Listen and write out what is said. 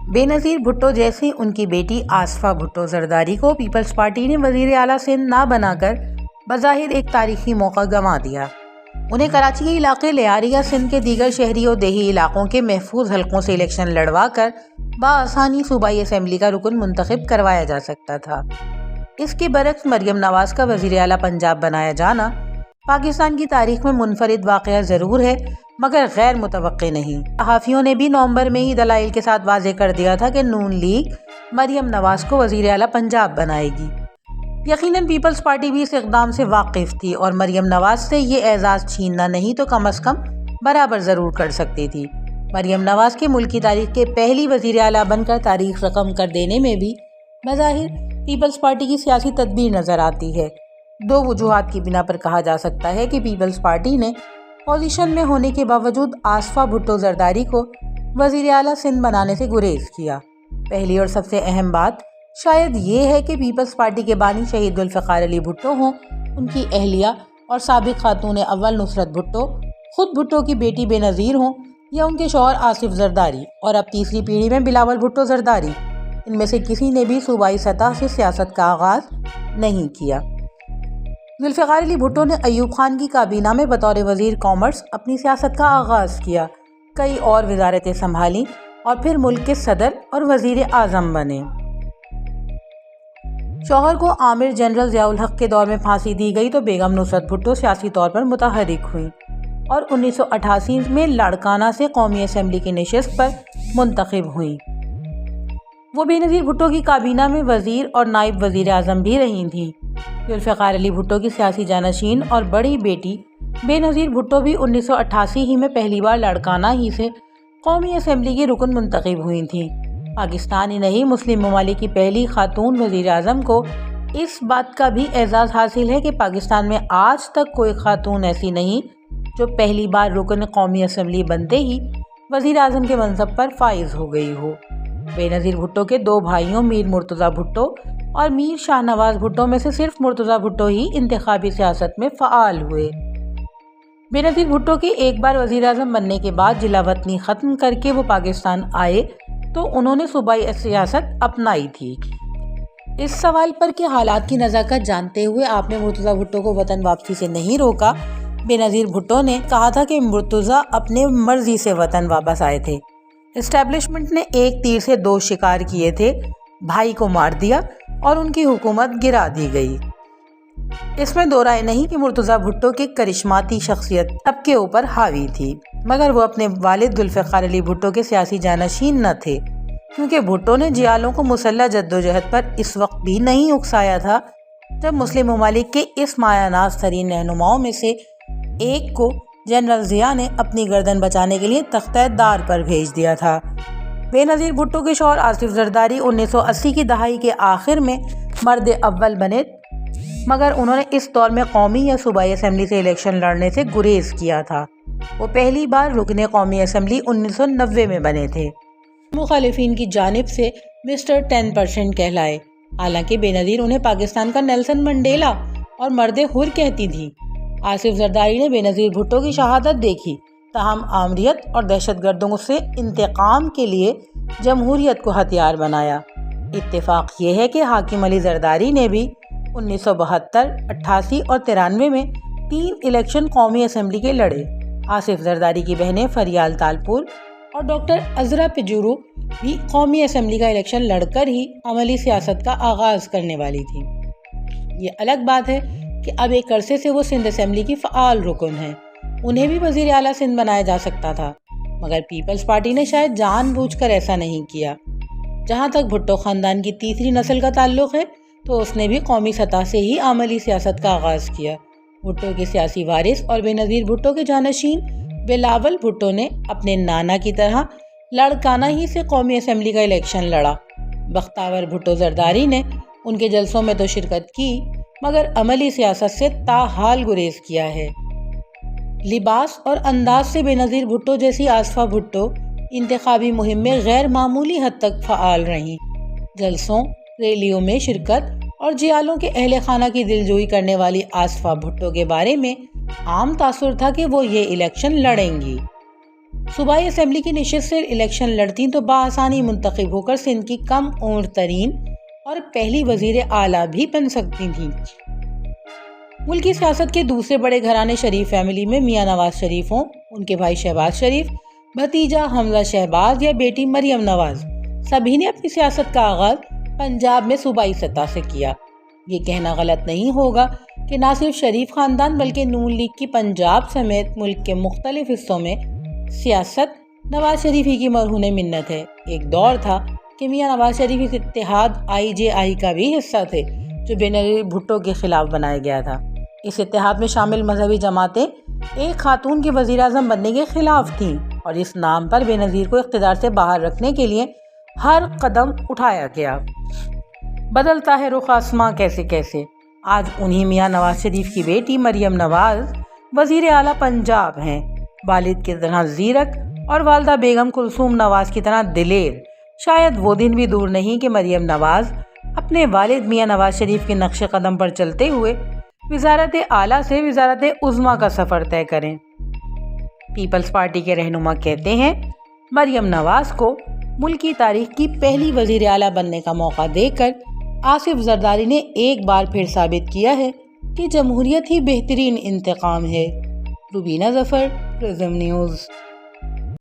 بینظیر بھٹو جیسے ان کی بیٹی آصفہ بھٹو زرداری کو پیپلز پارٹی نے وزیر اعلیٰ سندھ نہ بنا کر بظاہر ایک تاریخی موقع گنوا دیا۔ انہیں کراچی کے علاقے لیاری یا سندھ کے دیگر شہری اور دیہی علاقوں کے محفوظ حلقوں سے الیکشن لڑوا کر بآسانی صوبائی اسمبلی کا رکن منتخب کروایا جا سکتا تھا۔ اس کے برعکس مریم نواز کا وزیر اعلیٰ پنجاب بنایا جانا پاکستان کی تاریخ میں منفرد واقعہ ضرور ہے مگر غیر متوقع نہیں۔ صحافیوں نے بھی نومبر میں ہی دلائل کے ساتھ واضح کر دیا تھا کہ نون لیگ مریم نواز کو وزیر اعلیٰ پنجاب بنائے گی۔ یقیناً پیپلز پارٹی بھی اس اقدام سے واقف تھی اور مریم نواز سے یہ اعزاز چھیننا نہیں تو کم از کم برابر ضرور کر سکتی تھی۔ مریم نواز کے ملکی تاریخ کے پہلی وزیر اعلیٰ بن کر تاریخ رقم کر دینے میں بھی بظاہر پیپلز پارٹی کی سیاسی تدبیر نظر آتی ہے۔ دو وجوہات کی بنا پر کہا جا سکتا ہے کہ پیپلز پارٹی نے پوزیشن میں ہونے کے باوجود آصفہ بھٹو زرداری کو وزیر اعلیٰ سندھ بنانے سے گریز کیا۔ پہلی اور سب سے اہم بات شاید یہ ہے کہ پیپلز پارٹی کے بانی شہید ذوالفقار علی بھٹو ہوں، ان کی اہلیہ اور سابق خاتون اول نصرت بھٹو، خود بھٹو کی بیٹی بینظیر ہوں یا ان کے شوہر آصف زرداری اور اب تیسری پیڑھی میں بلاول بھٹو زرداری، ان میں سے کسی نے بھی صوبائی سطح سے سیاست کا آغاز نہیں کیا۔ ذوالفقار علی بھٹو نے ایوب خان کی کابینہ میں بطور وزیر کامرس اپنی سیاست کا آغاز کیا، کئی اور وزارتیں سنبھالیں اور پھر ملک کے صدر اور وزیر اعظم بنے۔ شوہر کو عامر جنرل ضیاء الحق کے دور میں پھانسی دی گئی تو بیگم نصرت بھٹو سیاسی طور پر متحرک ہوئیں اور 1988 میں لاڑکانہ سے قومی اسمبلی کی نشست پر منتخب ہوئیں۔ وہ بینظیر بھٹو کی کابینہ میں وزیر اور نائب وزیر اعظم بھی رہی تھیں۔ ذوالفقار علی بھٹو کی سیاسی جانشین اور بڑی بیٹی بینظیر بھٹو بھی 1988 ہی میں پہلی بار لاڑکانہ ہی سے قومی اسمبلی کی رکن منتخب ہوئی تھیں۔ پاکستان ہی نہیں، مسلم ممالک کی پہلی خاتون وزیر اعظم کو اس بات کا بھی اعزاز حاصل ہے کہ پاکستان میں آج تک کوئی خاتون ایسی نہیں جو پہلی بار رکن قومی اسمبلی بنتے ہی وزیر اعظم کے منصب پر فائز ہو گئی ہو۔ بینظیر بھٹو کے دو بھائیوں میر مرتضیٰ بھٹو اور میر شاہ نواز بھٹو میں سے صرف مرتضیٰ بھٹو ہی انتخابی سیاست میں فعال ہوئے۔ بینظیر بھٹو کے ایک بار وزیر اعظم بننے کے بعد جلا وطنی ختم کر کے وہ پاکستان آئے تو انہوں نے صوبائی سیاست اپنائی تھی۔ اس سوال پر کہ حالات کی نزاکت جانتے ہوئے آپ نے مرتضیٰ بھٹو کو وطن واپسی سے نہیں روکا، بینظیر بھٹو نے کہا تھا کہ مرتضیٰ اپنے مرضی سے وطن واپس آئے تھے۔ اسٹیبلشمنٹ نے ایک تیر سے دو شکار کیے تھے، بھائی کو مار دیا اور ان کی حکومت گرا دی گئی۔ اس میں دو رائے نہیں کہ مرتضیٰ بھٹو کی کرشماتی شخصیت سب کے اوپر حاوی تھی، مگر وہ اپنے والد ذوالفقار علی بھٹو کے سیاسی جانشین نہ تھے، کیونکہ بھٹو نے جیالوں کو مسلح جدوجہد پر اس وقت بھی نہیں اکسایا تھا جب مسلم ممالک کے اس مایہ ناز ترین رہنماؤں میں سے ایک کو جنرل ضیاء نے اپنی گردن بچانے کے لیے تختہ دار پر بھیج دیا تھا۔ بینظیر بھٹو کے شوہر آصف زرداری 1980 کی دہائی کے آخر میں مرد اول بنے، مگر انہوں نے اس دور میں قومی یا صوبائی اسمبلی سے الیکشن لڑنے سے گریز کیا تھا۔ وہ پہلی بار رکن قومی اسمبلی 1990 میں بنے تھے۔ مخالفین کی جانب سے مسٹر 10% کہلائے، حالانکہ بینظیر انہیں پاکستان کا نیلسن منڈیلا اور مرد حر کہتی تھی۔ آصف زرداری نے بینظیر بھٹو کی شہادت دیکھی، تاہم آمریت اور دہشت گردوں سے انتقام کے لیے جمہوریت کو ہتھیار بنایا۔ اتفاق یہ ہے کہ حاکم علی زرداری نے بھی 1972، 88 اور 93 میں 3 الیکشن قومی اسمبلی کے لڑے۔ آصف زرداری کی بہنیں فریال تالپور اور ڈاکٹر عذرا پجورو بھی قومی اسمبلی کا الیکشن لڑ کر ہی عملی سیاست کا آغاز کرنے والی تھیں۔ یہ الگ بات ہے کہ اب ایک عرصے سے وہ سندھ اسمبلی کی فعال رکن ہیں، انہیں بھی وزیر اعلیٰ سندھ بنایا جا سکتا تھا، مگر پیپلز پارٹی نے شاید جان بوجھ کر ایسا نہیں کیا۔ جہاں تک بھٹو خاندان کی تیسری نسل کا تعلق ہے تو اس نے بھی قومی سطح سے ہی عملی سیاست کا آغاز کیا۔ بھٹو کے سیاسی وارث اور بینظیر بھٹو کے جانشین بلاول بھٹو نے اپنے نانا کی طرح لاڑکانہ ہی سے قومی اسمبلی کا الیکشن لڑا۔ بختیار بھٹو زرداری نے ان کے جلسوں میں تو شرکت کی مگر عملی سیاست سے تاحال گریز کیا ہے۔ لباس اور انداز سے بینظیر بھٹو جیسی آصفہ بھٹو انتخابی مہم میں غیر معمولی حد تک فعال رہیں۔ جلسوں، ریلیوں میں شرکت اور جیالوں کے اہل خانہ کی دلجوئی کرنے والی آصفہ بھٹو کے بارے میں عام تاثر تھا کہ وہ یہ الیکشن لڑیں گی۔ صوبائی اسمبلی کی نشست سے الیکشن لڑتیں تو بآسانی منتخب ہو کر سندھ کی کم عمر ترین اور پہلی وزیر اعلیٰ بھی بن سکتی تھیں۔ ملکی سیاست کے دوسرے بڑے گھرانے شریف فیملی میں میاں نواز شریف ہوں، ان کے بھائی شہباز شریف، بھتیجا حمزہ شہباز یا بیٹی مریم نواز، سبھی نے اپنی سیاست کا آغاز پنجاب میں صوبائی سطح سے کیا۔ یہ کہنا غلط نہیں ہوگا کہ نہ صرف شریف خاندان بلکہ نون لیگ کی پنجاب سمیت ملک کے مختلف حصوں میں سیاست نواز شریف ہی کی مرہون منت ہے۔ ایک دور تھا کہ میاں نواز شریف اس اتحاد IJI کا بھی حصہ تھے جو بینظیر بھٹو کے خلاف بنایا گیا تھا۔ اس اتحاد میں شامل مذہبی جماعتیں ایک خاتون کے وزیر اعظم بننے کے خلاف تھیں اور اس نام پر بینظیر کو اقتدار سے باہر رکھنے کے لیے ہر قدم اٹھایا گیا۔ بدلتا ہے رخ آسماں کیسے کیسے، آج انہی میاں نواز شریف کی بیٹی مریم نواز وزیر اعلیٰ پنجاب ہیں، والد کی طرح زیرک اور والدہ بیگم کلثوم نواز کی طرح دلیر۔ شاید وہ دن بھی دور نہیں کہ مریم نواز اپنے والد میاں نواز شریف کے نقش قدم پر چلتے ہوئے وزارت اعلیٰ سے وزارت عظمیٰ کا سفر طے کریں۔ پیپلز پارٹی کے رہنما کہتے ہیں، مریم نواز کو ملکی تاریخ کی پہلی وزیر اعلیٰ بننے کا موقع دے کر آصف زرداری نے ایک بار پھر ثابت کیا ہے کہ جمہوریت ہی بہترین انتقام ہے۔ روبینہ ظفر، پرزم نیوز۔